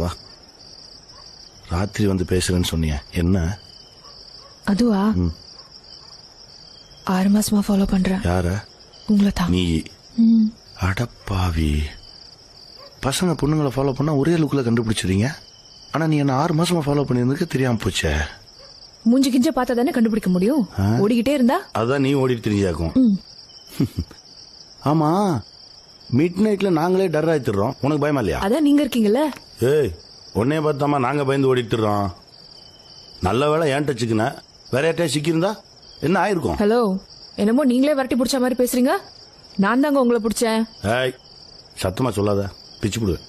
வா. ராத்திரி வந்து பேசுறேன்னு சொன்னிய என்ன? அதுவா 6 மாசமா ஃபாலோ பண்றேன். யார? உங்களை தான். நீ? அடப்பாவி. பசங்க பொண்ணுங்களை ஃபாலோ பண்ணா ஒரே லுக்ல கண்டுபிடிச்சிருங்க. ஆனா நீ என்ன 6 மாசமா ஃபாலோ பண்ணிருந்துக்கு தெரியாம போச்சே. மூஞ்சி கிஞ்ச பார்த்தா தானே கண்டுபிடிக்க முடியும். ஓடிக்கிட்டே இருந்தா அதான் நீ ஓடிட்டு தெரியாக்கும். ஆமா, மிட் நைட்ல நாங்களே டர் ஆயிடுறோம். உனக்கு பயமா இல்லையா? அதான் நீங்க இருக்கீங்கல்ல. ஏய், உன்னைய பார்த்தாமா நாங்க பயந்து ஓடிட்டுறோம். நல்ல வேலை ஏன் டச்சுக்குன. வேற யார்ட்டே சிக்கியிருந்தா என்ன ஆயிருக்கும்? ஹலோ, என்னமோ நீங்களே வரட்டி பிடிச்ச மாதிரி பேசுறீங்க. நான் தாங்க உங்களை பிடிச்சேன். ஏய், சத்தமா சொல்லாத, பிச்சு போடுவேன்.